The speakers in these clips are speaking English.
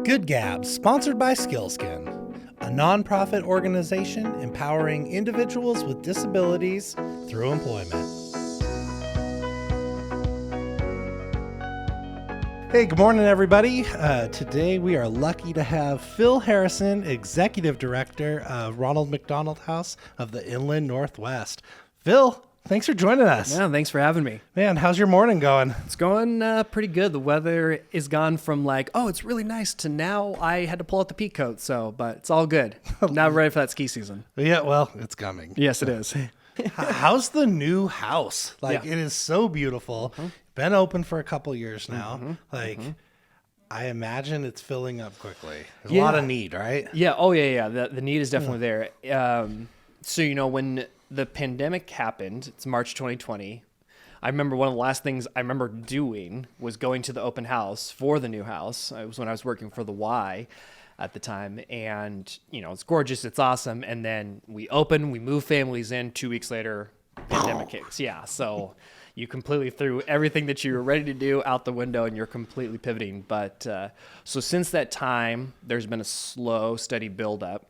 Good Gab, sponsored by Skillskin, a nonprofit organization empowering individuals with disabilities through employment. Hey, good morning, everybody. Today we are lucky to have Phil Harrison, Executive Director of Ronald McDonald House of the Inland Northwest. Phil, thanks for joining us. Yeah, thanks for having me. Man, how's your morning going? It's going pretty good. The weather is gone from like, oh, it's really nice to now I had to pull out the peak coat. But it's all good. Now we're ready for that ski season. Yeah, well, it's coming. Yes, it is. How's the new house? It is so beautiful. Mm-hmm. Been open for a couple years now. I imagine it's filling up quickly. There's a lot of need, right? Yeah. Oh, yeah. The need is definitely there. So, when the pandemic happened, it's March 2020. I remember one of the last things I remember doing was going to the open house for the new house. It was when I was working for the Y at the time. And, it's gorgeous. It's awesome. And then we open, we move families in. 2 weeks later, pandemic hits. Yeah. So you completely threw everything that you were ready to do out the window and you're completely pivoting. But so since that time, there's been a slow, steady buildup.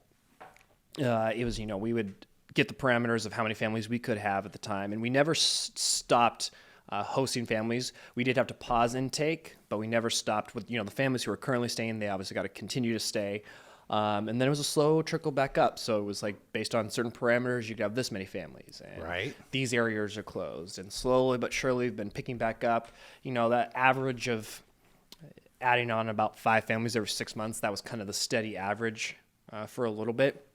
It was, we would get the parameters of how many families we could have at the time. And we never stopped hosting families. We did have to pause intake, but we never stopped with, the families who are currently staying. They obviously got to continue to stay. And then it was a slow trickle back up. So it was like based on certain parameters, you could have this many families. And right. These areas are closed. And slowly but surely we've been picking back up. That average of adding on about 5 families every 6 months, that was kind of the steady average for a little bit.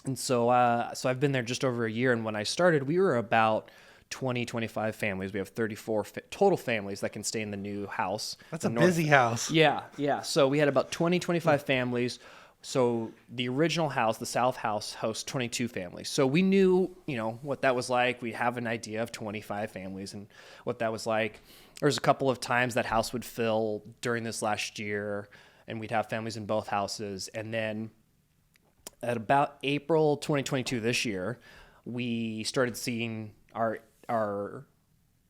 And so I've been there just over a year. And when I started, we were about 25 families. We have 34 total families that can stay in the new house. That's a busy house. Yeah. So we had about 25 families. So the original house, the South House, hosts 22 families. So we knew, what that was like. We have an idea of 25 families and what that was like. There was a couple of times that house would fill during this last year, and we'd have families in both houses. And then at about April 2022 this year, we started seeing our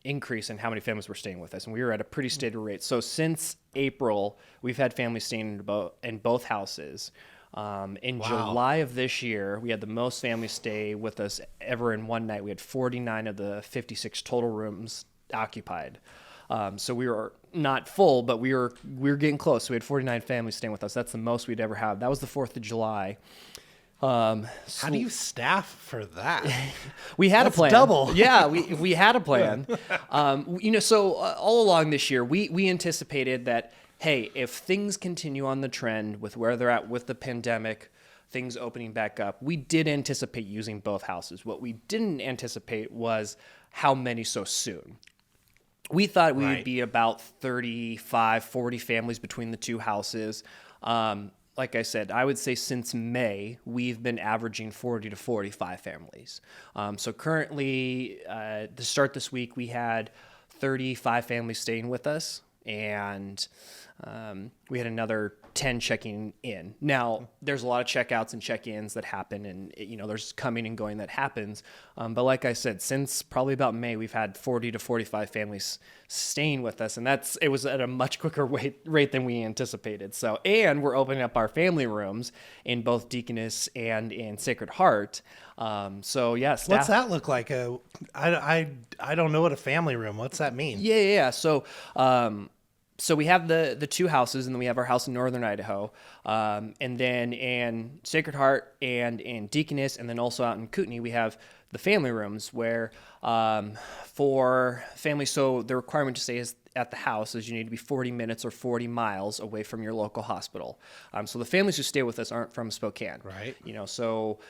increase in how many families were staying with us, and we were at a pretty steady rate. So since April, we've had families staying in both houses. In July of this year, we had the most families stay with us ever in one night. We had 49 of the 56 total rooms occupied. So we were not full, but we were getting close. So we had 49 families staying with us. That's the most we'd ever have. That was the 4th of July. How do you staff for that? We had That's a plan. Double. Yeah, we had a plan. So all along this year, we anticipated that, hey, if things continue on the trend with where they're at with the pandemic, things opening back up, we did anticipate using both houses. What we didn't anticipate was how many so soon. We thought we would be about 35, 40 families between the two houses. Like I said, I would say since May, we've been averaging 40 to 45 families. So currently, to start this week, we had 35 families staying with us, and we had another 10 checking in. Now, there's a lot of checkouts and check-ins that happen, and there's coming and going that happens. But like I said, since probably about May, we've had 40 to 45 families staying with us, and it was at a much quicker rate than we anticipated. So, and we're opening up our family rooms in both Deaconess and in Sacred Heart. So yeah, What's that look like? I don't know what a family room. What's that mean? Yeah. So we have the two houses, and then we have our house in Northern Idaho, and then in Sacred Heart and in Deaconess, and then also out in Kootenai, we have the family rooms where for families, so the requirement to stay at the house is you need to be 40 minutes or 40 miles away from your local hospital. So the families who stay with us aren't from Spokane. Right. So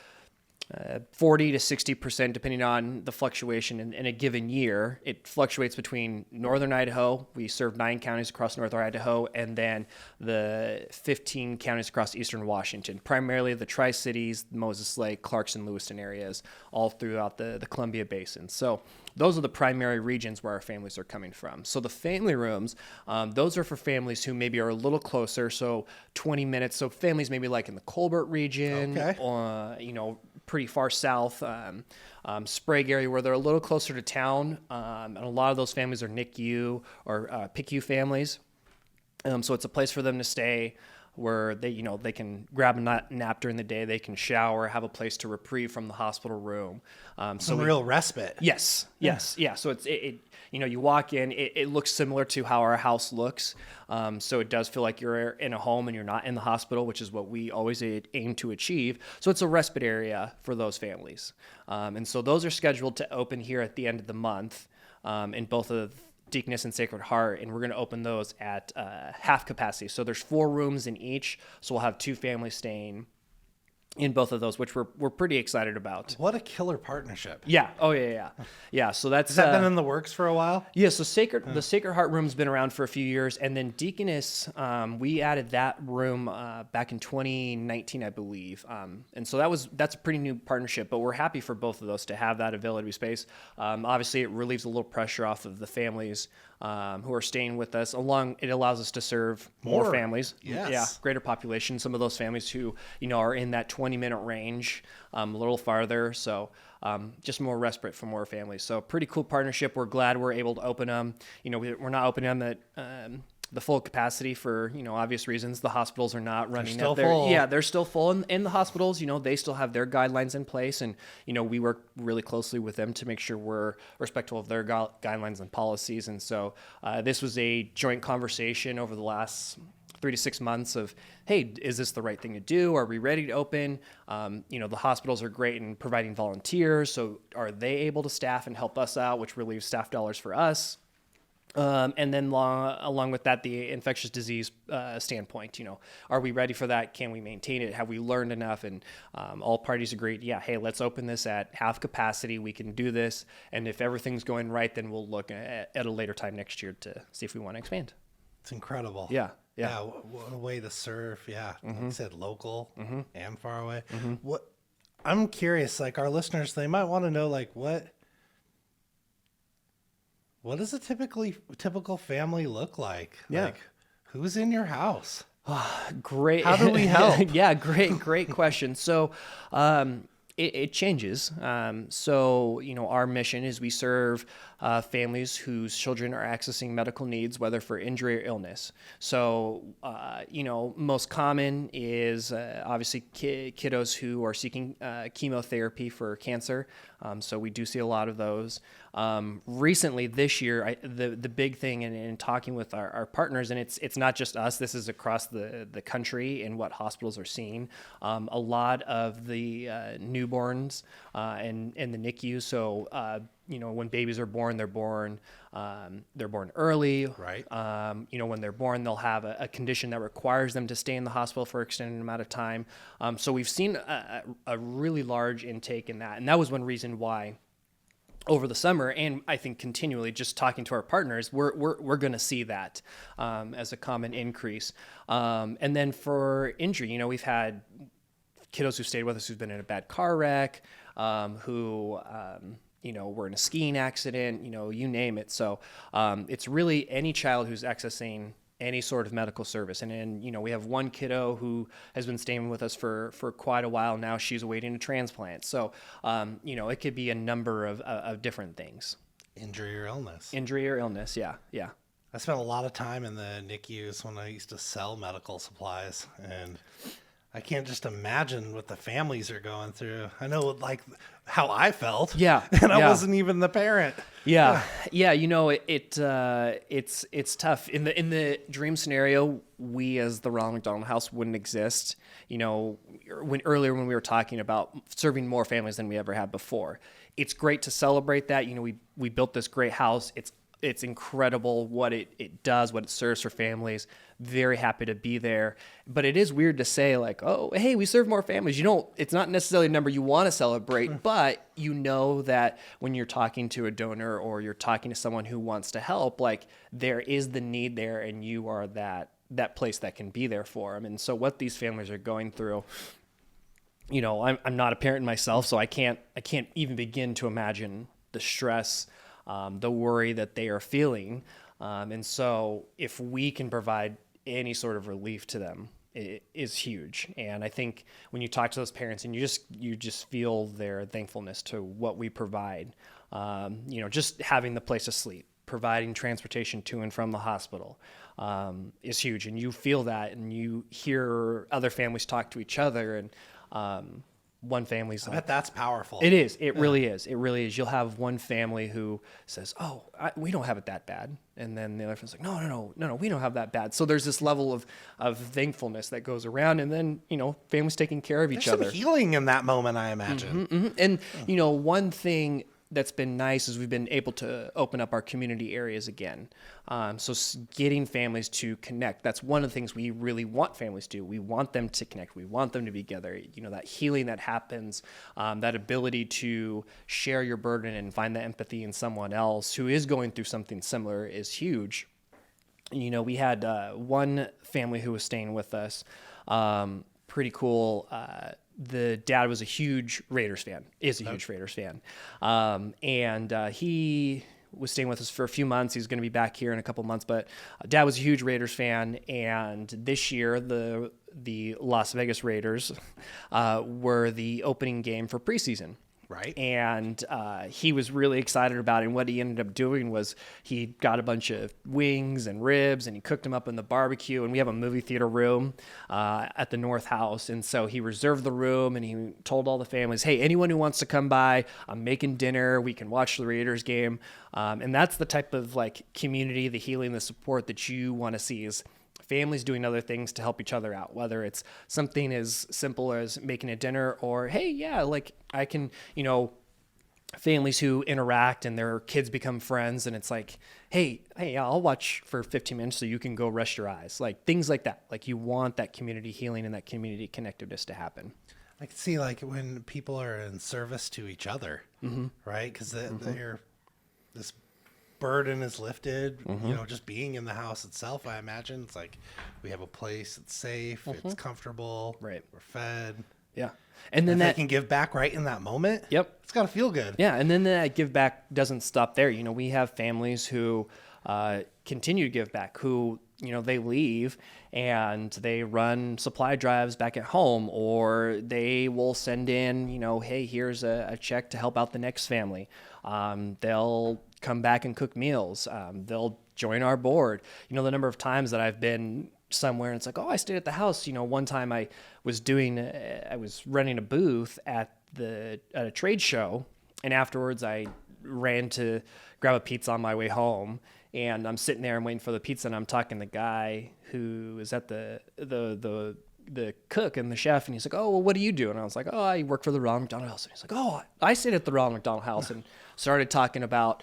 40 to 60%, depending on the fluctuation in a given year. It fluctuates between Northern Idaho. We serve 9 counties across Northern Idaho, and then the 15 counties across Eastern Washington, primarily the Tri-Cities, Moses Lake, Clarkson, Lewiston areas, all throughout the Columbia Basin. So those are the primary regions where our families are coming from. So the family rooms, those are for families who maybe are a little closer, so 20 minutes. So families maybe like in the Colbert region, pretty far south, Sprague area where they're a little closer to town. And a lot of those families are NICU or PICU families. So it's a place for them to stay where they can grab a nap during the day, they can shower, have a place to reprieve from the hospital room. Some real respite. Yes. Yeah. So you walk in, it looks similar to how our house looks. So it does feel like you're in a home and you're not in the hospital, which is what we always aim to achieve. So it's a respite area for those families. And so those are scheduled to open here at the end of the month, in both of Deaconess and Sacred Heart, and we're going to open those at half capacity. So there's 4 rooms in each, so we'll have 2 families staying in both of those, which we're pretty excited about. What a killer partnership. Yeah. Oh, yeah. Yeah. So that's... Has that been in the works for a while? Yeah. So the Sacred Heart room's been around for a few years. And then Deaconess, we added that room back in 2019, I believe. And so that's a pretty new partnership, but we're happy for both of those to have that availability space. Obviously, it relieves a little pressure off of the families who are staying with us. It allows us to serve more families. Yes. Yeah, greater population. Some of those families who are in that 20-minute range, a little farther. So just more respite for more families. So pretty cool partnership. We're glad we're able to open them. We're not opening them at the full capacity for obvious reasons. The hospitals are not running still at their full. Yeah, they're still full in the hospitals. They still have their guidelines in place, and we work really closely with them to make sure we're respectful of their guidelines and policies. And so this was a joint conversation over the last 3 to 6 months of, hey, is this the right thing to do? Are we ready to open? The hospitals are great in providing volunteers, so are they able to staff and help us out, which relieves staff dollars for us? And then along with that, the infectious disease standpoint, are we ready for that? Can we maintain it? Have we learned enough? And all parties agreed, yeah, hey, let's open this at half capacity. We can do this. And if everything's going right, then we'll look at a later time next year to see if we want to expand. It's incredible. Yeah. What a way to serve. Yeah. Like you said, local and far away. What I'm curious, like our listeners, they might want to know, like, what does a typical family look like? Yeah. Like, who's in your house? Great. How do we help? Yeah, great question. So it changes. So our mission is we serve families whose children are accessing medical needs, whether for injury or illness. So, most common is obviously kiddos who are seeking chemotherapy for cancer. So we do see a lot of those. Recently, this year, the big thing in talking with our partners, and it's not just us, this is across the country and what hospitals are seeing, a lot of the newborns and the NICU. So, when babies are born, they're born early. Right. When they're born, they'll have a condition that requires them to stay in the hospital for an extended amount of time. So we've seen a really large intake in that. And that was one reason why over the summer, and I think continually just talking to our partners, we're going to see that as a common increase. And then for injury, we've had kiddos who stayed with us who've been in a bad car wreck, who were in a skiing accident, you name it. So it's really any child who's accessing any sort of medical service. And then, we have one kiddo who has been staying with us for quite a while now. She's awaiting a transplant. So, it could be a number of different things. Injury or illness. Yeah. I spent a lot of time in the NICUs when I used to sell medical supplies, and I can't just imagine what the families are going through. I know, like, how I felt. Yeah. And I wasn't even the parent. Yeah. It's tough. In the dream scenario, we as the Ronald McDonald House wouldn't exist. Earlier when we were talking about serving more families than we ever had before. It's great to celebrate that. We built this great house. It's incredible what it does, what it serves for families. Very happy to be there. But it is weird to say, like, oh, hey, we serve more families. It's not necessarily a number you want to celebrate, but that when you're talking to a donor or you're talking to someone who wants to help, like, there is the need there, and you are that place that can be there for them. And so what these families are going through, I'm not a parent myself, so I can't even begin to imagine the stress, the worry that they are feeling. And so if we can provide any sort of relief to them, it is huge. And I think when you talk to those parents and you just feel their thankfulness to what we provide, just having the place to sleep, providing transportation to and from the hospital is huge. And you feel that, and you hear other families talk to each other, and one family's I like, bet that's powerful. it is. It really is. It really is. You'll have one family who says, "Oh, we don't have it that bad," and then the other family's like, "No, we don't have that bad." So there's this level of thankfulness that goes around, and then families taking care of each There's other. some healing in that moment, I imagine. And one thing that's been nice is we've been able to open up our community areas again. So getting families to connect, that's one of the things we really want families to do. We want them to connect. We want them to be together. That healing that happens, that ability to share your burden and find the empathy in someone else who is going through something similar is huge. We had one family who was staying with us, pretty cool. The dad was a huge Raiders fan, huge Raiders fan. And he was staying with us for a few months. He's going to be back here in a couple months, but dad was a huge Raiders fan. And this year, the Las Vegas Raiders were the opening game for preseason. Right. And he was really excited about it. And what he ended up doing was he got a bunch of wings and ribs, and he cooked them up in the barbecue. And we have a movie theater room at the North House. And so he reserved the room, and he told all the families, "Hey, anyone who wants to come by, I'm making dinner. We can watch the Raiders game." And that's the type of community, the healing, the support that you want to see is families doing other things to help each other out, whether it's something as simple as making a dinner or, hey, yeah, I can, families who interact and their kids become friends, and it's like, hey, I'll watch for 15 minutes so you can go rest your eyes. Things like that. You want that community healing and that community connectiveness to happen. I can see when people are in service to each other, right? Because this burden is lifted, just being in the house itself. I imagine it's we have a place, it's safe, it's comfortable, right? We're fed. Yeah. And then that can give back right in that moment. Yep. It's got to feel good. Yeah. And then that give back doesn't stop there. We have families who continue to give back, who, they leave and they run supply drives back at home, or they will send in, hey, here's a check to help out the next family. They'll come back and cook meals. They'll join our board. The number of times that I've been somewhere and it's I stayed at the house. One time I was running a booth at a trade show, and afterwards I ran to grab a pizza on my way home, and I'm sitting there and waiting for the pizza, and I'm talking to the guy who is at the cook and the chef, and he's like, "Oh, well, what do you do?" And I was like, "Oh, I work for the Ronald McDonald House." And he's like, "Oh, I stayed at the Ronald McDonald House," and started talking about,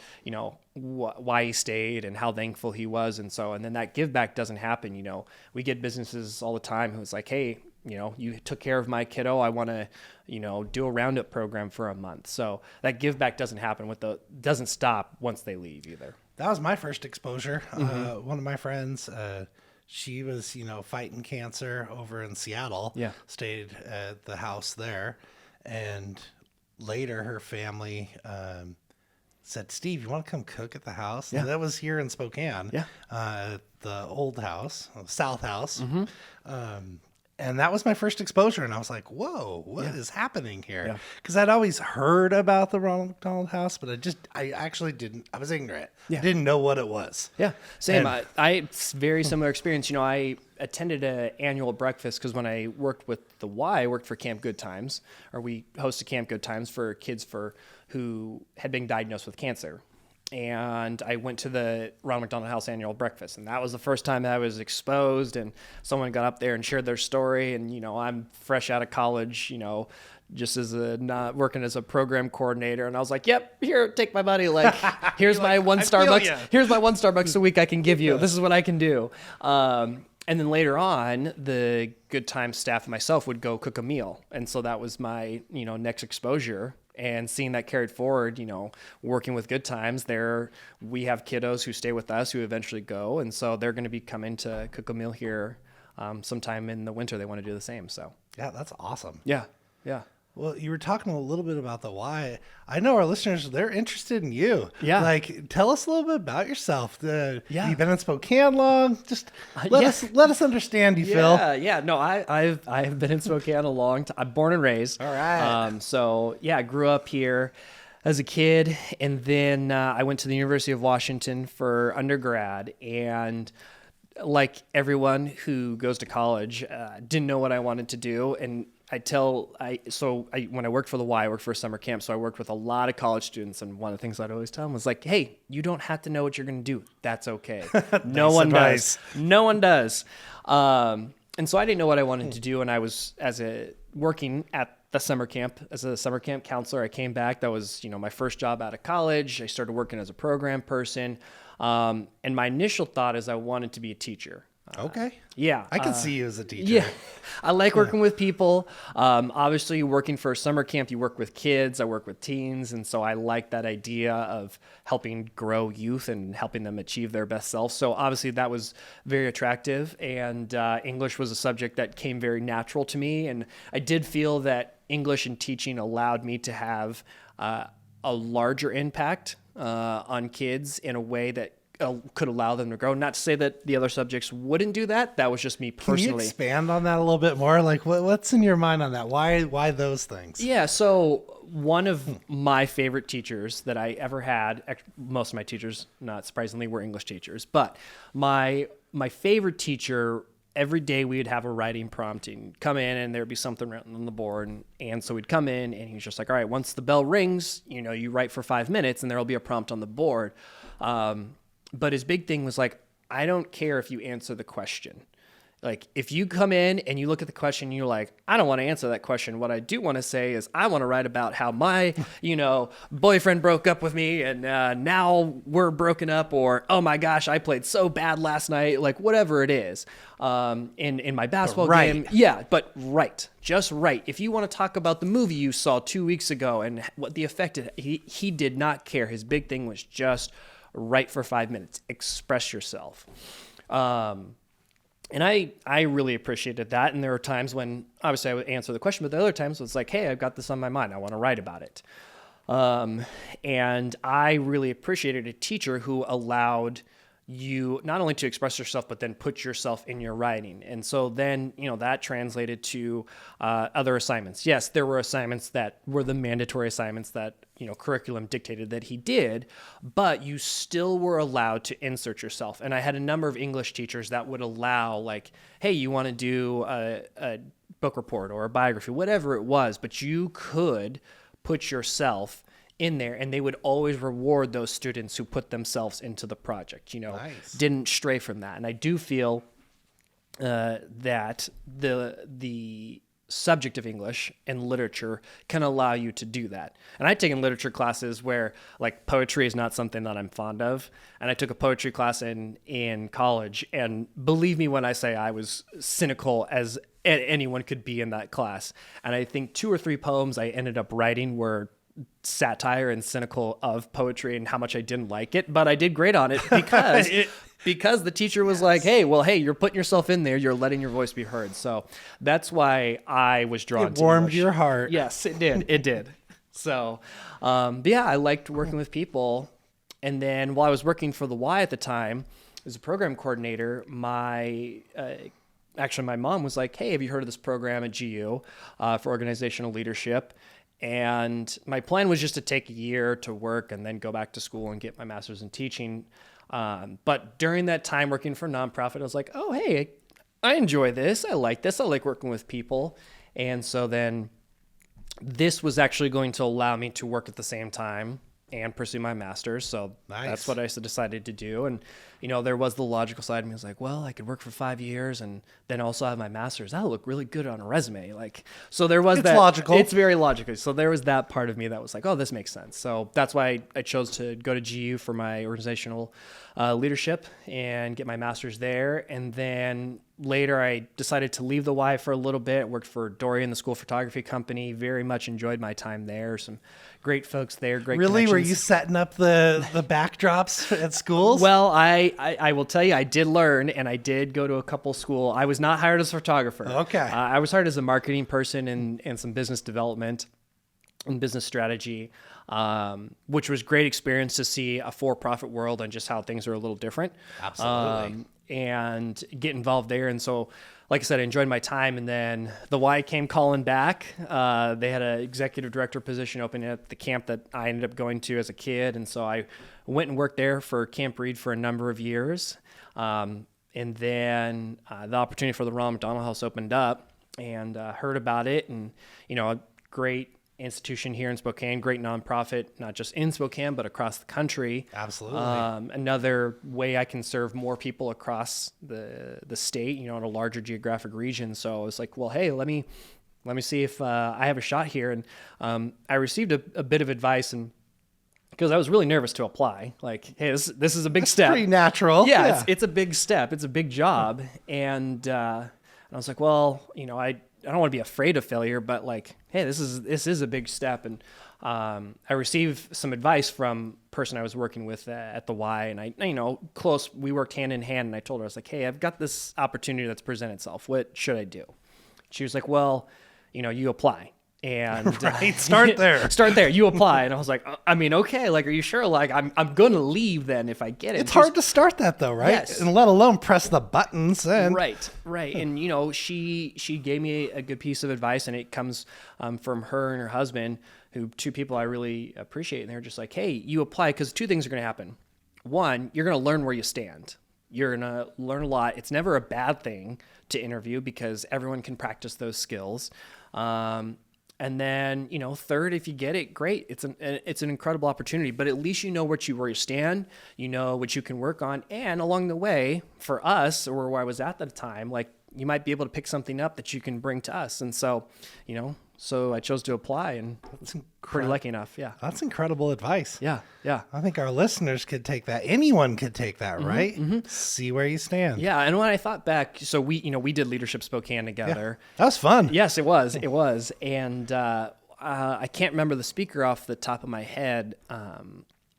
why he stayed and how thankful he was. And then that give back doesn't happen. We get businesses all the time who's like, "Hey, you took care of my kiddo. I want to, do a roundup program for a month." So that give back doesn't happen doesn't stop once they leave either. That was my first exposure. One of my friends, she was, fighting cancer over in Seattle. Yeah. Stayed at the house there. And later her family said, "Steve, you want to come cook at the house?" Yeah. And that was here in Spokane. Yeah. The old house, South House. And that was my first exposure. And I was like, whoa, what is happening here? Because I'd always heard about the Ronald McDonald House, but I actually didn't. I was ignorant. Yeah. I didn't know what it was. Yeah, same. And I very similar experience. I attended an annual breakfast because when I worked with the Y, I worked for Camp Good Times, or we hosted Camp Good Times for kids who had been diagnosed with cancer. And I went to the Ronald McDonald House annual breakfast, and that was the first time that I was exposed, and someone got up there and shared their story. And, I'm fresh out of college, just not working as a program coordinator. And I was like, "Yep, here, take my money. Here's my one Starbucks. Here's my one Starbucks a week I can give you. This is what I can do." And then later on, the Good Times staff and myself would go cook a meal. And so that was my, next exposure. And seeing that carried forward, working with Good Times, we have kiddos who stay with us who eventually go. And so they're going to be coming to cook a meal here sometime in the winter. They want to do the same. So, yeah, that's awesome. Yeah. Well, you were talking a little bit about the why. I know our listeners, they're interested in you. Yeah. Tell us a little bit about yourself. Yeah. You've been in Spokane long. Just let us understand you, Phil. Yeah. No, I've been in Spokane a long time. I'm born and raised. All right. So yeah, I grew up here. as a kid. And then I went to the University of Washington for undergrad, and like everyone who goes to college, didn't know what I wanted to do. And when I worked for the Y, I worked for a summer camp. So I worked with a lot of college students. And one of the things I'd always tell them was like, hey, you don't have to know what you're going to do. That's okay. No one does. No one does. And so I didn't know what I wanted to do. And I was working at the summer camp as a summer camp counselor. I came back. That was, my first job out of college. I started working as a program person. And my initial thought is I wanted to be a teacher. Okay. Yeah. I can see you as a teacher. Yeah. I like working with people. Obviously, working for a summer camp, you work with kids. I work with teens. And so I like that idea of helping grow youth and helping them achieve their best self. So obviously that was very attractive. And English was a subject that came very natural to me. And I did feel that English and teaching allowed me to have a larger impact on kids in a way that could allow them to grow. Not to say that the other subjects wouldn't do that. That was just me personally. Can you expand on that a little bit more? Like what's in your mind on that? Why those things? Yeah. So one of my favorite teachers that I ever had, most of my teachers, not surprisingly, were English teachers, but my favorite teacher, every day we would have a writing prompt and come in and there'd be something written on the board. And so we'd come in and he was just like, all right, once the bell rings, you write for 5 minutes and there'll be a prompt on the board. But his big thing was like, I don't care if you answer the question. Like, if you come in and you look at the question and you're like, I don't want to answer that question. What I do want to say is I want to write about how my, boyfriend broke up with me and now we're broken up, or, oh my gosh, I played so bad last night. Like, whatever it is. In my basketball game. Yeah, but right. Just right. If you want to talk about the movie you saw 2 weeks ago and what the effect he did not care. His big thing was just write for 5 minutes. Express yourself. And I really appreciated that. And there were times when, obviously, I would answer the question, but the other times it was like, hey, I've got this on my mind. I want to write about it. And I really appreciated a teacher who allowed you not only to express yourself, but then put yourself in your writing. And so then, that translated to other assignments. Yes, there were assignments that were the mandatory assignments that, curriculum dictated that he did, but you still were allowed to insert yourself. And I had a number of English teachers that would allow, like, hey, you want to do a book report or a biography, whatever it was, but you could put yourself in there, and they would always reward those students who put themselves into the project, Nice. Didn't stray from that. And I do feel that the subject of English and literature can allow you to do that. And I've taken literature classes where, like, poetry is not something that I'm fond of. And I took a poetry class in college, and believe me when I say I was cynical as anyone could be in that class. And I think 2 or 3 poems I ended up writing were satire and cynical of poetry and how much I didn't like it, but I did great on it because because the teacher was like, hey, you're putting yourself in there, you're letting your voice be heard. So that's why I was drawn to it. Warmed English. your heart. Yes, it did. It did. So, but yeah, I liked working with people. And then while I was working for the Y at the time as a program coordinator, my mom was like, hey, have you heard of this program at GU for organizational leadership? And my plan was just to take a year to work and then go back to school and get my master's in teaching. But during that time working for a nonprofit, I was like, oh, hey, I enjoy this. I like this. I like working with people. And so then this was actually going to allow me to work at the same time and pursue my master's. So Nice. That's what I decided to do. And, there was the logical side of me. I was like, well, I could work for 5 years and then also have my master's. That'll look really good on a resume. So there was It's logical. It's very logical. So there was that part of me that was like, oh, this makes sense. So that's why I chose to go to GU for my organizational leadership and get my master's there. And then later I decided to leave the Y for a little bit, worked for Dorian, the school photography company, very much enjoyed my time there. Some great folks there, great Really? connections. Were you setting up the backdrops at schools? Well, I will tell you, I did learn, and I did go to a couple school. I was not hired as a photographer. Okay. I was hired as a marketing person and some business development and business strategy, which was great experience to see a for-profit world and just how things are a little different. Absolutely. and get involved there. And so, like I said, I enjoyed my time. And then the Y came calling back. They had an executive director position open at the camp that I ended up going to as a kid. And so I went and worked there for Camp Reed for a number of years. And then the opportunity for the Ronald McDonald House opened up, and heard about it. And, a great institution here in Spokane, great nonprofit, not just in Spokane, but across the country. Absolutely. Another way I can serve more people across the state, in a larger geographic region. So I was like, well, hey, let me see if I have a shot here. And I received a bit of advice, and because I was really nervous to apply, like, hey, this is a big step. Pretty natural. Yeah. It's a big step. It's a big job. And I was like, well, I don't want to be afraid of failure, but like, hey, this is a big step. And I received some advice from a person I was working with at the Y, and close, we worked hand in hand, and I told her, I was like, hey, I've got this opportunity that's presented itself. What should I do? She was like, well, you apply. And right, start there. Start there. You apply. And I was like, okay. Like, are you sure? Like, I'm going to leave then if I get it. It's hard to start that though, right? Yes. And let alone press the buttons. And Right. And, she gave me a good piece of advice, and it comes from her and her husband, two people I really appreciate. And they're just like, hey, you apply, because two things are going to happen. One, you're going to learn where you stand. You're going to learn a lot. It's never a bad thing to interview, because everyone can practice those skills. And then, third, if you get it, great. It's an incredible opportunity, but at least where you stand, what you can work on. And along the way, for us, or where I was at the time, like, you might be able to pick something up that you can bring to us. And so, so I chose to apply, and that's pretty lucky enough. Yeah. That's incredible advice. Yeah. I think our listeners could take that. Anyone could take that, right? Mm-hmm. See where you stand. Yeah. And when I thought back, so we did Leadership Spokane together. Yeah. That was fun. Yes, it was. It was. And I can't remember the speaker off the top of my head.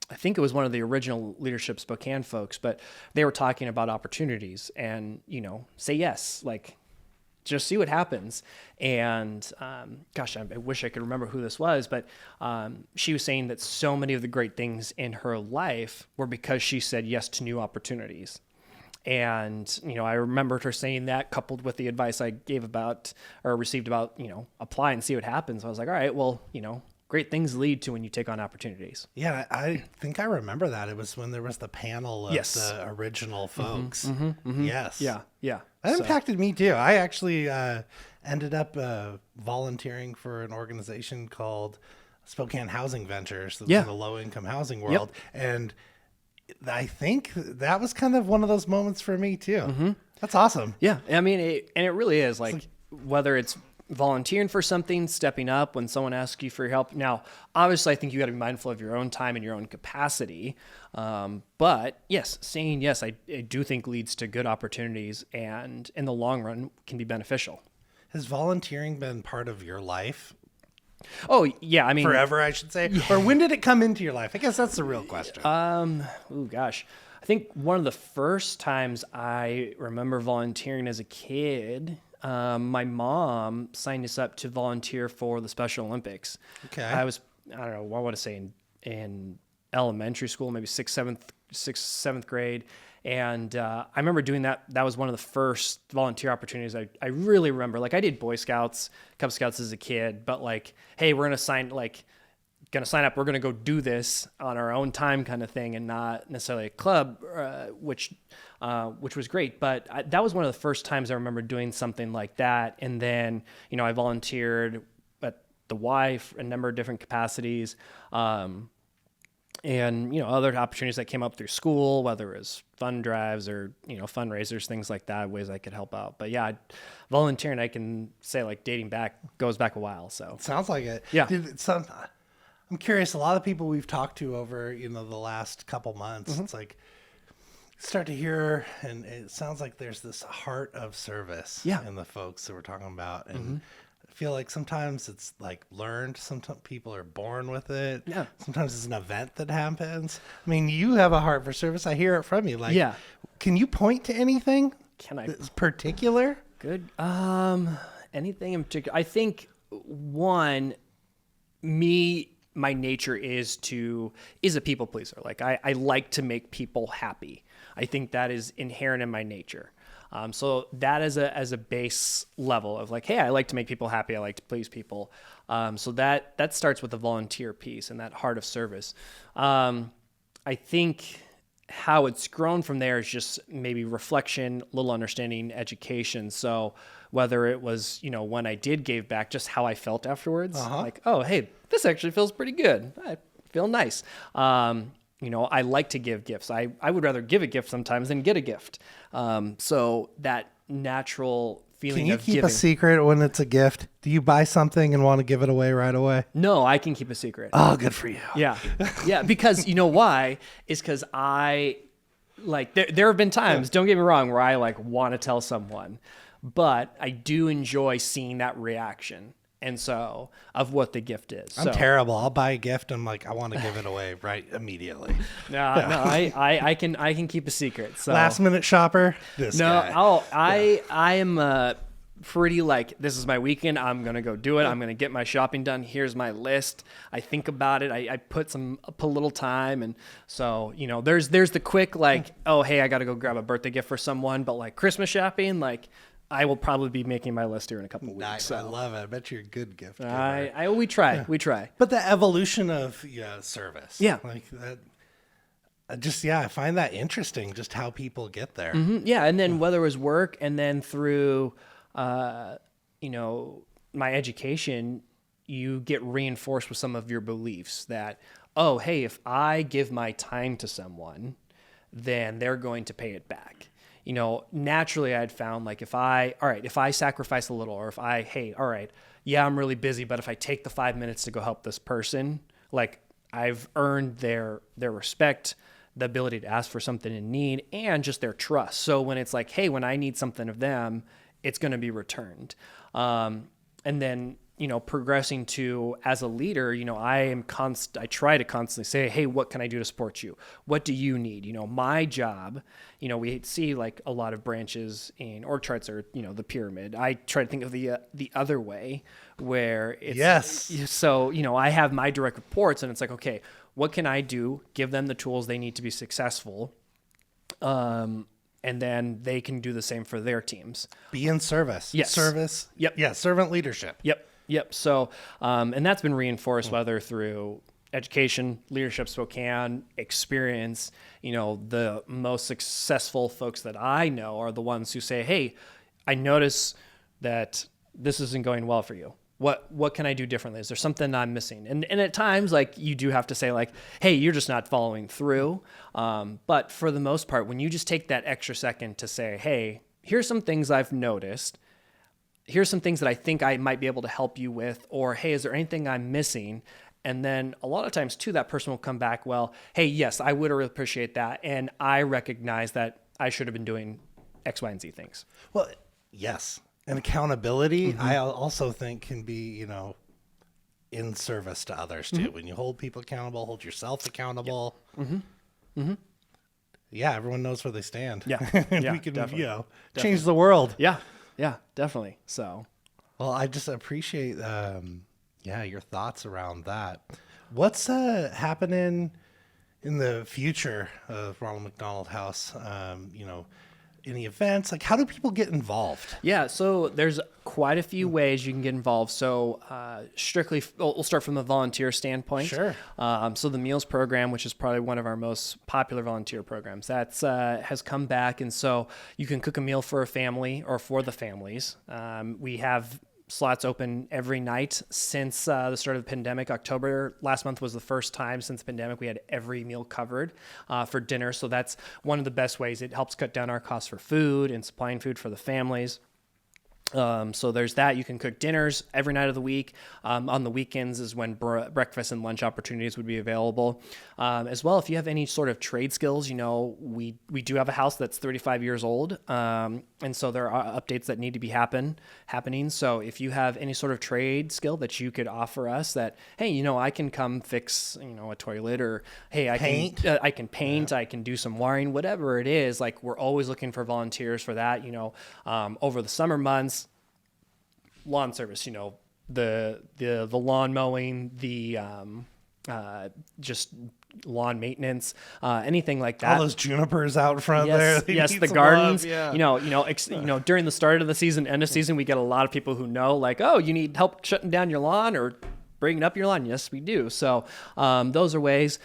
I think it was one of the original Leadership Spokane folks, but they were talking about opportunities and, say yes, like, just see what happens. And gosh, I wish I could remember who this was, but she was saying that so many of the great things in her life were because she said yes to new opportunities. And, I remembered her saying that, coupled with the advice I received about, apply and see what happens. I was like, all right, well, great things lead to when you take on opportunities. Yeah, I think I remember that. It was when there was the panel of the original folks. Yes. Yeah. That impacted me too. I actually ended up volunteering for an organization called Spokane Housing Ventures, in the low-income housing world. Yep. And I think that was kind of one of those moments for me too. Mm-hmm. That's awesome. Yeah. I mean, it really is like whether it's volunteering for something, stepping up when someone asks you for your help. Now, obviously, I think you got to be mindful of your own time and your own capacity. But yes, saying yes, I do think leads to good opportunities, and in the long run can be beneficial. Has volunteering been part of your life? Oh, yeah. I mean, forever, I should say. Yeah. Or when did it come into your life? I guess that's the real question. Gosh. I think one of the first times I remember volunteering as a kid, my mom signed us up to volunteer for the Special Olympics. Okay. I don't know, what would I say, in elementary school, maybe sixth, seventh grade. And I remember doing that. That was one of the first volunteer opportunities I really remember. Like, I did Boy Scouts, Cub Scouts as a kid, but like, hey, we're going to sign up. We're going to go do this on our own time kind of thing, and not necessarily a club, which was great. But that was one of the first times I remember doing something like that. And then, I volunteered at the Y in a number of different capacities. And, other opportunities that came up through school, whether it was fund drives or, fundraisers, things like that, ways I could help out. But yeah, volunteering, I can say, like, dating back, goes back a while. So sounds like it. Yeah. I'm curious, a lot of people we've talked to over, the last couple months, Mm-hmm. it's like, start to hear, and it sounds like there's this heart of service in the folks that we're talking about. And I feel like sometimes it's like learned. Sometimes people are born with it. Yeah. Sometimes it's an event that happens. I mean, you have a heart for service. I hear it from you. Like, can you point to anything? That's particular? Good. Anything in particular? I think my nature is a people pleaser. Like, I like to make people happy. I think that is inherent in my nature. So that as a base level of like, hey, I like to make people happy. I like to please people. So that starts with the volunteer piece and that heart of service. I think how it's grown from there is just maybe reflection, little understanding, education. So whether it was, when I did give back, just how I felt afterwards, like, oh, hey, this actually feels pretty good. I feel nice. I like to give gifts. I would rather give a gift sometimes than get a gift. So that natural feeling Can you of keep giving. a secret when it's a gift? Do you buy something and want to give it away right away? No, I can keep a secret. Oh, good for you. Yeah. Yeah. Because you know why? Is because I like, there have been times, don't get me wrong, where I like want to tell someone, but I do enjoy seeing that reaction. And so of what the gift is. I'm terrible. I'll buy a gift. I'm like, I want to give it away right immediately. No, I can keep a secret. So Last minute shopper. This guy. I am pretty like, this is my weekend. I'm going to go do it. I'm going to get my shopping done. Here's my list. I think about it. I put a little time. And so, there's the quick like, oh, hey, I got to go grab a birthday gift for someone. But like Christmas shopping, like I will probably be making my list here in a couple of weeks. Nice. So. I love it. I bet you're a good gift giver. We try. We try. But the evolution of service. Yeah. Like that. I find that interesting, just how people get there. Mm-hmm. Yeah. And then whether it was work and then through, my education, you get reinforced with some of your beliefs that, oh, hey, if I give my time to someone, then they're going to pay it back. Naturally I'd found like if I sacrifice a little, or if I'm really busy, but if I take the 5 minutes to go help this person, like I've earned their respect, the ability to ask for something in need, and just their trust. So when it's like, hey, when I need something of them, it's going to be returned. And then, progressing to as a leader, I try to constantly say, hey, what can I do to support you? What do you need? My job, we see like a lot of branches in org charts are, the pyramid. I try to think of the other way where it's, yes. So, I have my direct reports and it's like, okay, what can I do? Give them the tools they need to be successful. And then they can do the same for their teams. Be in service. Yes. Service. Yep. Yeah. Servant leadership. Yep. So, and that's been reinforced whether through education, leadership, Spokane, experience. The most successful folks that I know are the ones who say, hey, I notice that this isn't going well for you. What can I do differently? Is there something I'm missing? And at times, like you do have to say like, hey, you're just not following through. But for the most part, when you just take that extra second to say, hey, here's some things I've noticed. Here's some things that I think I might be able to help you with, or, hey, is there anything I'm missing? And then a lot of times too, that person will come back, well, hey, yes, I would really appreciate that. And I recognize that I should have been doing X, Y, and Z things. Well, yes. And accountability, I also think can be, in service to others too. When you hold people accountable, hold yourself accountable. Yep. Yeah, everyone knows where they stand. Yeah. And Yeah, we can, definitely. change the world. Yeah, definitely. So, well, I just appreciate, your thoughts around that. What's happening in the future of Ronald McDonald House? Any events? Like, how do people get involved? Yeah, so there's quite a few ways you can get involved. So strictly, we'll start from the volunteer standpoint. Sure. So the meals program, which is probably one of our most popular volunteer programs, that's has come back. And so you can cook a meal for a family or for the families. We have slots open every night since the start of the pandemic. October last month was the first time since the pandemic we had every meal covered for dinner. So that's one of the best ways. It helps cut down our costs for food and supplying food for the families. So there's that. You can cook dinners every night of the week. On the weekends is when breakfast and lunch opportunities would be available. As well, if you have any sort of trade skills, we do have a house that's 35 years old. And so there are updates that need to be happening. So if you have any sort of trade skill that you could offer us that, hey, I can come fix, a toilet, or, hey, I can paint, I can do some wiring, whatever it is. Like, we're always looking for volunteers for that, over the summer months. Lawn service, the lawn mowing, the just lawn maintenance, anything like that. All those junipers out front there. Yes, need the some gardens. love, yeah. During the start of the season, end of season, we get a lot of people who know, like, oh, you need help shutting down your lawn or bringing up your lawn. Yes, we do. So those are ways.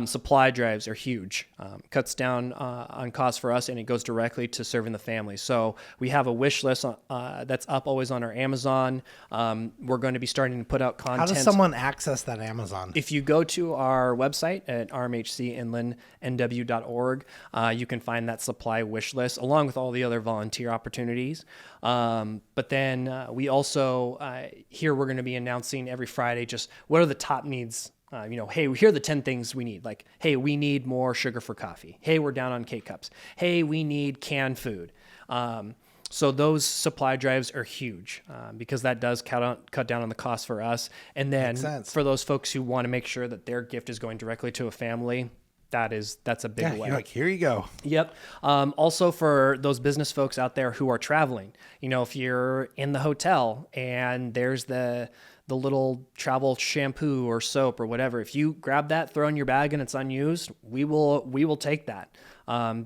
Supply drives are huge. Cuts down on costs for us, and it goes directly to serving the family. So we have a wish list that's up always on our Amazon. We're going to be starting to put out content. How does someone access that Amazon? If you go to our website at rmhcinlandnw.org, you can find that supply wish list along with all the other volunteer opportunities. But then we also, here we're going to be announcing every Friday just what are the top needs. Hey, here are the 10 things we need. Like, hey, we need more sugar for coffee. Hey, we're down on K-Cups. Hey, we need canned food. So those supply drives are huge because that does cut down on the cost for us. And then for those folks who want to make sure that their gift is going directly to a family, that's a big way. You're like, here you go. Yep. Also for those business folks out there who are traveling, if you're in the hotel and there's the little travel shampoo or soap or whatever, if you grab that, throw in your bag and it's unused, we will take that.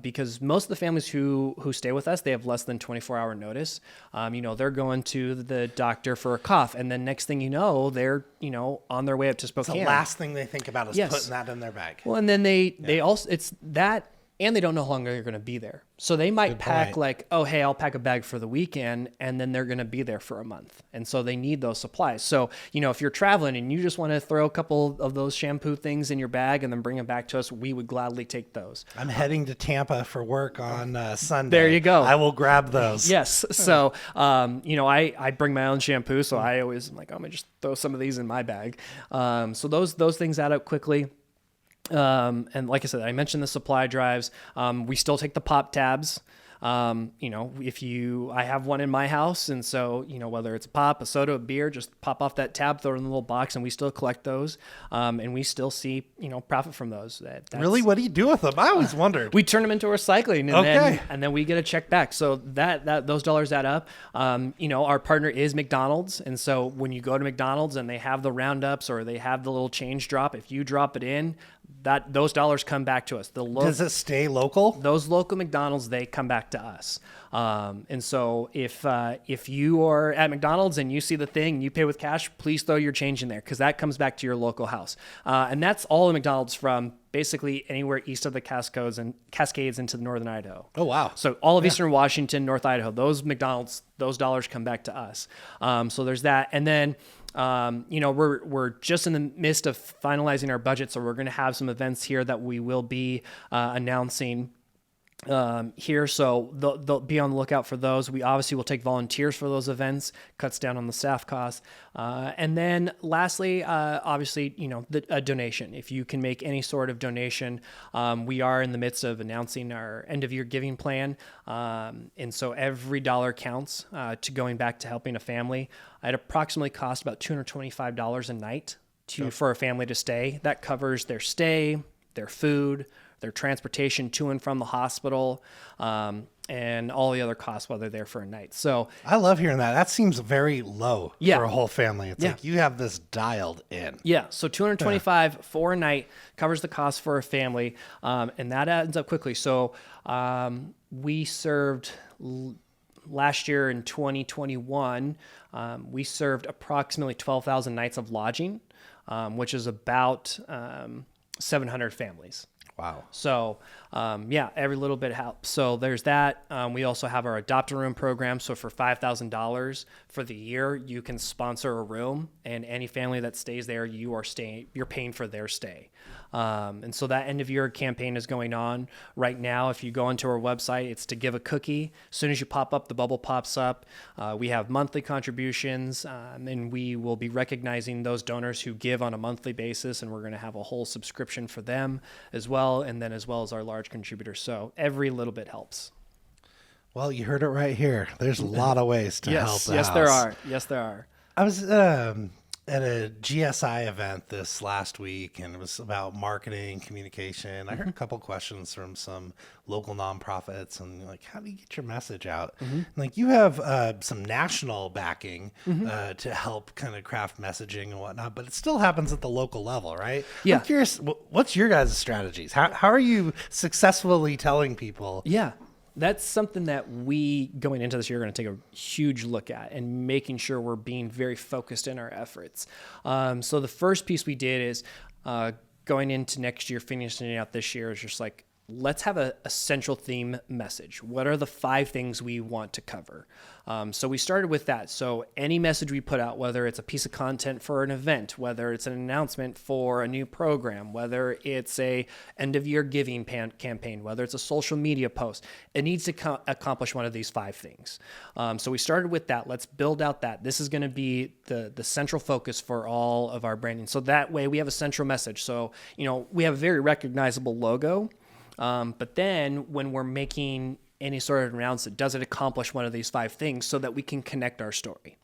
Because most of the families who stay with us, they have less than 24-hour notice. They're going to the doctor for a cough, and then next thing you know, they're on their way up to Spokane. The last thing they think about is putting that in their bag. Well, and then they also, it's that, and they don't know how long they're going to be there. So they might pack like, oh, hey, I'll pack a bag for the weekend, and then they're going to be there for a month. And so they need those supplies. So, if you're traveling and you just want to throw a couple of those shampoo things in your bag and then bring them back to us, we would gladly take those. I'm heading to Tampa for work on Sunday. There you go. I will grab those. Yes. So, I bring my own shampoo, so I always am like, I'm going to just throw some of these in my bag. So those things add up quickly. And like I said, I mentioned the supply drives. We still take the pop tabs. I have one in my house, and so, whether it's a pop, a soda, a beer, just pop off that tab, throw it in the little box, and we still collect those. And we still see, profit from those. Really? What do you do with them? I always wondered. We turn them into recycling, and then we get a check back. So that those dollars add up. Our partner is McDonald's. And so when you go to McDonald's and they have the roundups or they have the little change drop, if you drop it in, those dollars come back to us. Does it stay local? Those local McDonald's, they come back to us. And so if you are at McDonald's and you see the thing, you pay with cash, please throw your change in there because that comes back to your local house. And that's all of McDonald's from basically anywhere east of the Cascades into northern Idaho. Oh, wow. So all of eastern Washington, North Idaho, those McDonald's, those dollars come back to us. So there's that. And then we're just in the midst of finalizing our budget, so we're going to have some events here that we will be announcing here. So they'll be on the lookout for those. We obviously will take volunteers for those events, cuts down on the staff costs. And then lastly, obviously, a donation. If you can make any sort of donation, we are in the midst of announcing our end of year giving plan. And so every dollar counts to going back to helping a family. It approximately costs about $225 a night for a family to stay. That covers their stay, their food, their transportation to and from the hospital, and all the other costs while they're there for a night. So I love hearing that. That seems very low for a whole family. It's like you have this dialed in. Yeah. So $225 for a night covers the cost for a family, and that adds up quickly. So we served last year in 2021, we served approximately 12,000 nights of lodging, which is about 700 families. Wow. So, every little bit helps. So there's that. We also have our Adopt a Room program. So for $5,000 for the year, you can sponsor a room, and any family that stays there, you're paying for their stay. And so that end of year campaign is going on right now. If you go onto our website, it's to give a cookie. As soon as you pop up, the bubble pops up. We have monthly contributions, and we will be recognizing those donors who give on a monthly basis, and we're going to have a whole subscription for them as well, and then as well as our large contributors. So every little bit helps. Well, you heard it right here. There's a lot of ways to help the Yes, house. there are. Yes, there are. I was at a GSI event this last week, and it was about marketing, communication. I heard a couple questions from some local nonprofits, and like, how do you get your message out? Like, you have some national backing to help kind of craft messaging and whatnot, but it still happens at the local level, right? Yeah. I'm curious, what's your guys' strategies? How are you successfully telling people? Yeah. That's something that we, going into this year, are going to take a huge look at and making sure we're being very focused in our efforts. So the first piece we did is going into next year, finishing out this year, is just like, let's have a central theme message. What are the 5 things we want to cover? So we started with that. So any message we put out, whether it's a piece of content for an event, whether it's an announcement for a new program, whether it's a end of year giving campaign, whether it's a social media post, it needs to accomplish one of these 5 things. So we started with that. Let's build out that. This is going to be the central focus for all of our branding. So that way we have a central message. So, we have a very recognizable logo. But then when we're making any sort of announcement, does it accomplish one of these 5 things so that we can connect our story?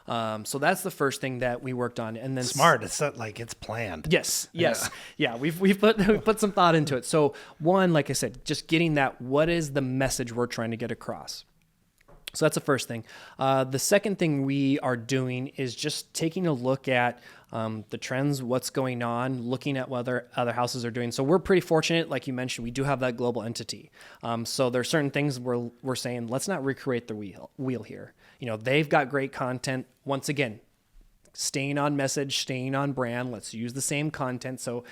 So that's the first thing that we worked on. And then Smart. It's not like it's planned. Yes. Yeah. We've put some thought into it. So one, like I said, just getting that, what is the message we're trying to get across? So that's the first thing. The second thing we are doing is just taking a look at the trends, what's going on, looking at what other houses are doing. So we're pretty fortunate, like you mentioned, we do have that global entity. So there are certain things we're saying, let's not recreate the wheel here. They've got great content. Once again, staying on message, staying on brand. Let's use the same content. So,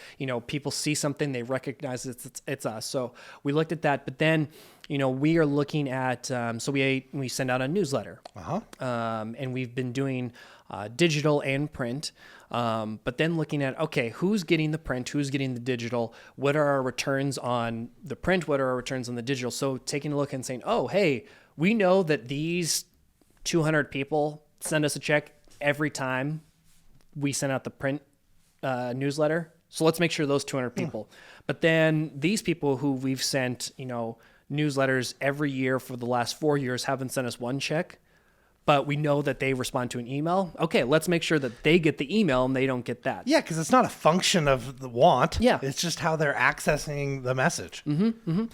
people see something, they recognize it's us. So we looked at that, but then, we are looking at, so we send out a newsletter, and we've been doing digital and print, but then looking at, okay, who's getting the print, who's getting the digital, what are our returns on the print, what are our returns on the digital? So taking a look and saying, oh, hey, we know that these 200 people send us a check every time we send out the print newsletter. So let's make sure those 200 people. But then these people who we've sent, newsletters every year for the last 4 years haven't sent us one check, but we know that they respond to an email. Okay, let's make sure that they get the email and they don't get that. Yeah, because it's not a function of the want. Yeah. It's just how they're accessing the message. And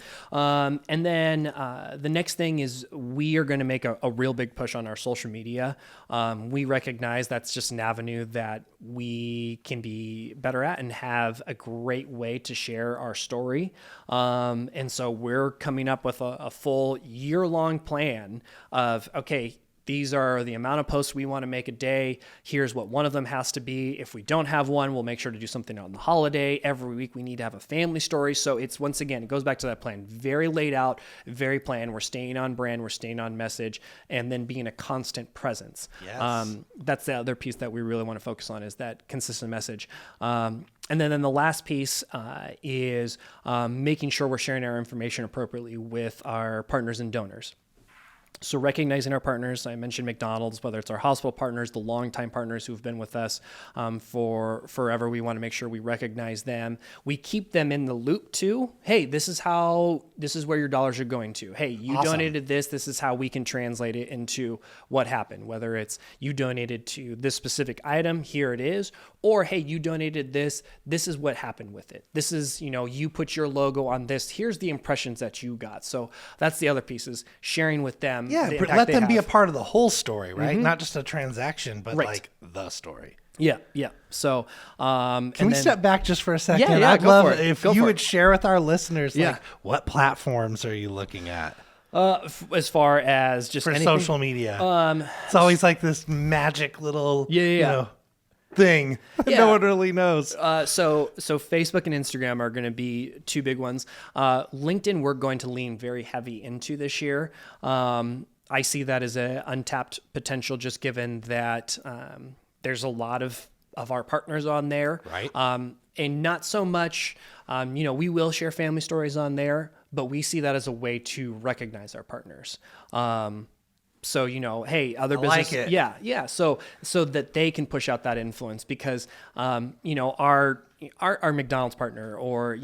then the next thing is we are going to make a real big push on our social media. We recognize that's just an avenue that we can be better at and have a great way to share our story. And so we're coming up with a full year-long plan of, okay, these are the amount of posts we want to make a day. Here's what one of them has to be. If we don't have one, we'll make sure to do something on the holiday. Every week we need to have a family story. So it's, once again, it goes back to that plan. Very laid out, very planned. We're staying on brand, we're staying on message, and then being a constant presence. Yes. That's the other piece that we really want to focus on, is that consistent message. And then the last piece is making sure we're sharing our information appropriately with our partners and donors. So recognizing our partners, I mentioned McDonald's, whether it's our hospital partners, the longtime partners who've been with us for forever, we want to make sure we recognize them. We keep them in the loop too. Hey, this is where your dollars are going to. Hey, you donated this. This is how we can translate it into what happened. Whether it's you donated to this specific item, here it is. Or, hey, you donated this. This is what happened with it. This is, you put your logo on this. Here's the impressions that you got. So that's the other piece, is sharing with them. Yeah, but let them be a part of the whole story, right? Not just a transaction, but Right. like the story. Yeah. So, Can we step back just for a second? Yeah, I'd go love for it. if Go you for would it. share with our listeners, Yeah. like, what platforms are you looking at as far as just for anything? social media? It's always like this magic little thing that Yeah. no one really knows. So Facebook and Instagram are going to be 2 big ones. LinkedIn, we're going to lean very heavy into this year. I see that as an untapped potential, just given that there's a lot of our partners on there. Right. And not so much, we will share family stories on there, but we see that as a way to recognize our partners. So, hey, other business. like it. Yeah. So that they can push out that influence, because, our McDonald's partner, or,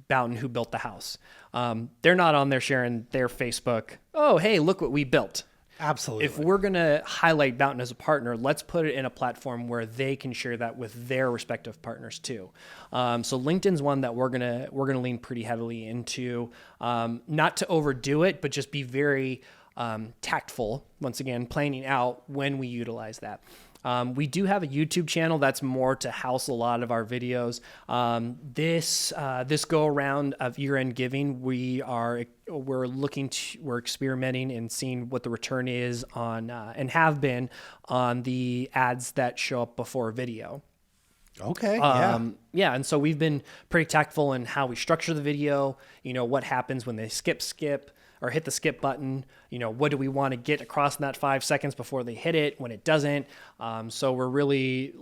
Boughton, who built the house, they're not on there sharing their Facebook. Oh, hey, look what we built. Absolutely. If we're going to highlight Mountain as a partner, let's put it in a platform where they can share that with their respective partners too. So LinkedIn's one that we're gonna lean pretty heavily into, not to overdo it, but just be very tactful. Once again, planning out when we utilize that. We do have a YouTube channel that's more to house a lot of our videos. This go around of year-end giving, we're experimenting and seeing what the return is on and have been on the ads that show up before video. Okay. Yeah. And so we've been pretty tactful in how we structure the video, what happens when they skip or hit the skip button, what do we want to get across in that 5 seconds before they hit it when it doesn't. So we're really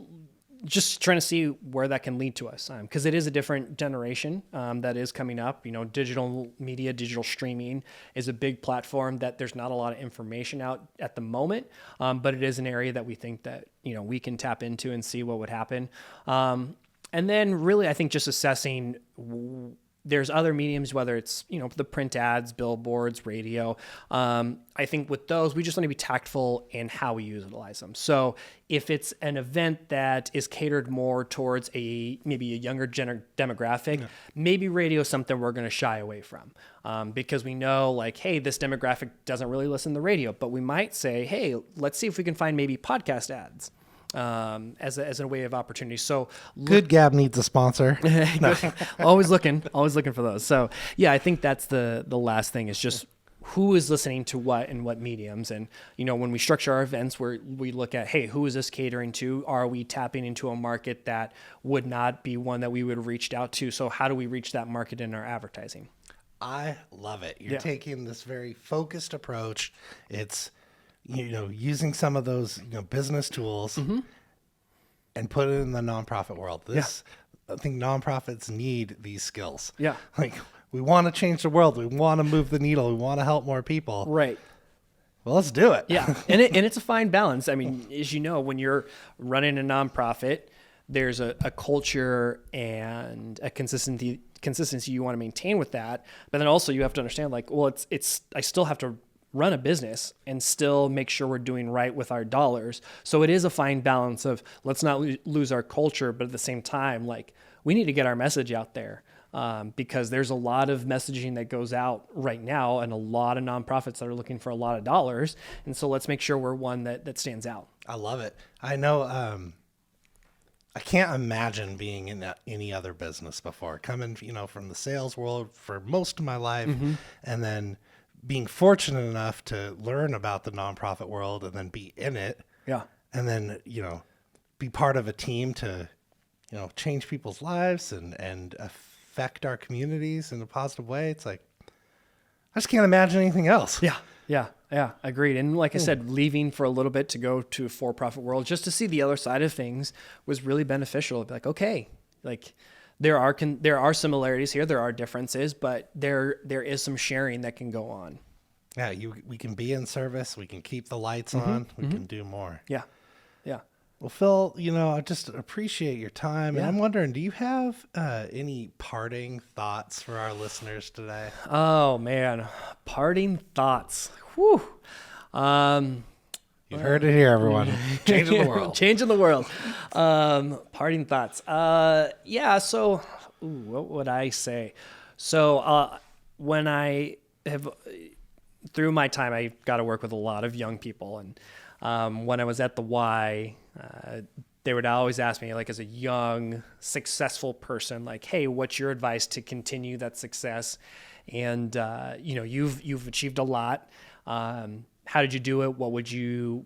just trying to see where that can lead to us. Cause it is a different generation, that is coming up, digital media, digital streaming is a big platform that there's not a lot of information out at the moment. But it is an area that we think that, we can tap into and see what would happen. And then really, I think just assessing there's other mediums, whether it's, the print ads, billboards, radio. I think with those, we just want to be tactful in how we utilize them. So if it's an event that is catered more towards maybe a younger demographic, maybe radio is something we're going to shy away from, because we know hey, this demographic doesn't really listen to the radio, but we might say, hey, let's see if we can find maybe podcast ads. As a way of opportunity. So Good Gab needs a sponsor. always looking for those. So yeah, I think that's the last thing is just who is listening to what and what mediums. And, when we structure our events where we look at, hey, who is this catering to? Are we tapping into a market that would not be one that we would have reached out to? So how do we reach that market in our advertising? I love it. You're taking this very focused approach. It's, using some of those, business tools and put it in the nonprofit world. I think nonprofits need these skills. Yeah. We want to change the world. We want to move the needle. We want to help more people. Right. Well, let's do it. Yeah. And it's a fine balance. I mean, as you know, when you're running a nonprofit, there's a culture and a consistency you want to maintain with that. But then also you have to understand I still have to run a business and still make sure we're doing right with our dollars. So it is a fine balance of let's not lose our culture, but at the same time, we need to get our message out there, because there's a lot of messaging that goes out right now and a lot of nonprofits that are looking for a lot of dollars. And so let's make sure we're one that stands out. I love it. I know, I can't imagine being in any other business before coming, from the sales world for most of my life. And then being fortunate enough to learn about the nonprofit world and then be in it. Yeah. And then, be part of a team to, change people's lives and affect our communities in a positive way. It's I just can't imagine anything else. Yeah. Agreed. And like I said, leaving for a little bit to go to a for-profit world just to see the other side of things was really beneficial. It'd be okay, there are similarities here. There are differences, but there is some sharing that can go on. Yeah, we can be in service. We can keep the lights on. We can do more. Yeah. Well, Phil, I just appreciate your time. And I'm wondering, do you have any parting thoughts for our listeners today? Oh, man. Parting thoughts. Whew. You've heard it here, everyone. Changing the world. Changing the world. Parting thoughts. So what would I say? So when I have, through my time, I got to work with a lot of young people. And when I was at the Y, they would always ask me, as a young, successful person, hey, what's your advice to continue that success? And, you've achieved a lot. How did you do it? What would you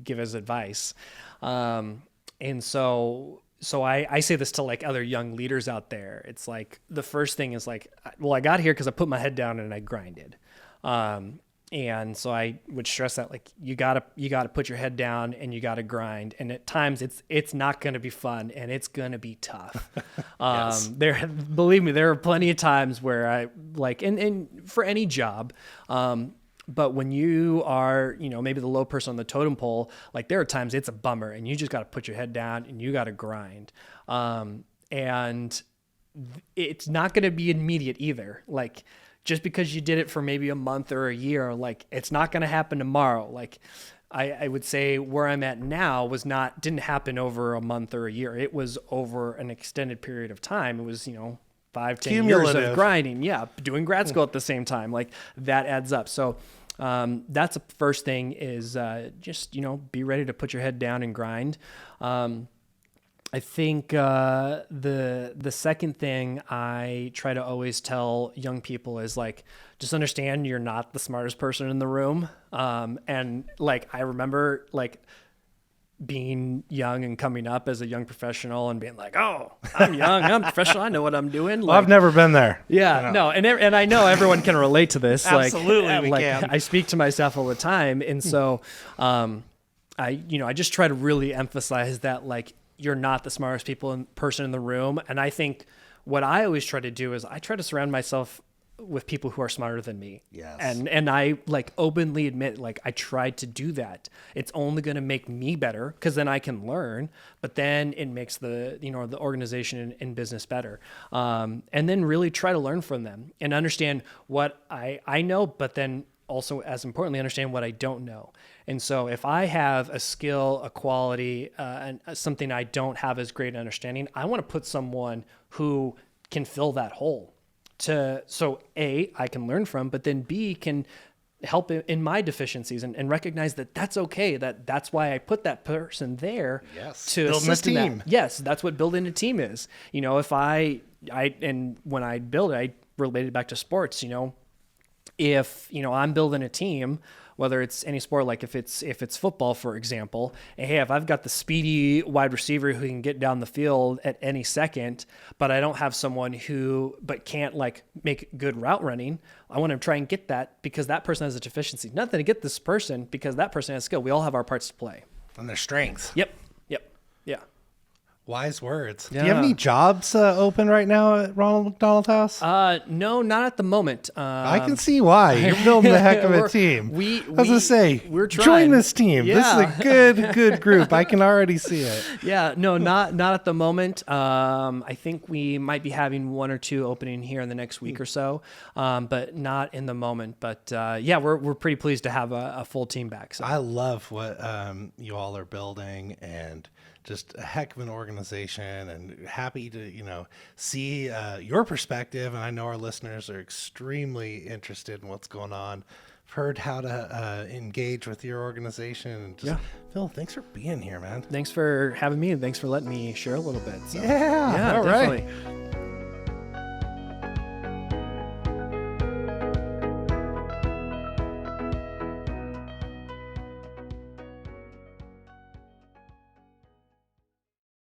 give as advice? And so I say this to other young leaders out there. It's the first thing is I got here because I put my head down and I grinded. And so I would stress that you gotta put your head down and you gotta grind. And at times it's not going to be fun and it's going to be tough. Yes. Believe me, there are plenty of times where I and for any job, but when you are, maybe the low person on the totem pole, there are times it's a bummer and you just got to put your head down and you got to grind. And it's not going to be immediate either. just because you did it for maybe a month or a year, like it's not going to happen tomorrow. Like I would say where I'm at now didn't happen over a month or a year. It was over an extended period of time. It was, 5-10 years of grinding. Yeah. Doing grad school at the same time. Like that adds up. So that's the first thing is just, be ready to put your head down and grind. I think the second thing I try to always tell young people is like, just understand you're not the smartest person in the room. And like, I remember like being young and coming up as a young professional and being like, oh, I'm young, I'm professional, I know what I'm doing. Well, I've never been there. Yeah, no. And I know everyone can relate to this. Absolutely, like, we can. I speak to myself all the time. And so I just try to really emphasize that like, you're not the smartest person in the room. And I think what I always try to do is I try to surround myself with people who are smarter than me. Yes. And I like openly admit, like I tried to do that. It's only going to make me better because then I can learn, but then it makes the organization and business better. And then really try to learn from them and understand what I know, but then also as importantly, understand what I don't know. And so if I have a skill, a quality, and something I don't have as great understanding, I want to put someone who can fill that hole so A, I can learn from, but then B, can help in my deficiencies and recognize that that's okay. That's why I put that person there. Yes. To building a team. Yes. That's what building a team is. If and when I build it, I relate it back to sports, if I'm building a team, whether it's any sport, like if it's football, for example, and hey, if I've got the speedy wide receiver who can get down the field at any second, but I don't have someone who can't like make good route running, I want to try and get that because that person has a deficiency. Nothing to get this person because that person has skill. We all have our parts to play. And their strengths. Yep. Yeah. Wise words. Yeah. Do you have any jobs open right now at Ronald McDonald House? No, not at the moment. I can see why. You're building a heck of a team. I was going to say, we're trying. Join this team. Yeah. This is a good group. I can already see it. Yeah, no, not at the moment. I think we might be having one or two opening here in the next week or so, but not in the moment. But yeah, we're pretty pleased to have a full team back. So. I love what you all are building and just a heck of an organization, and happy to, see your perspective. And I know our listeners are extremely interested in what's going on. I've heard how to engage with your organization. And just, Phil, thanks for being here, man. Thanks for having me, and thanks for letting me share a little bit. So. Yeah, all definitely. right.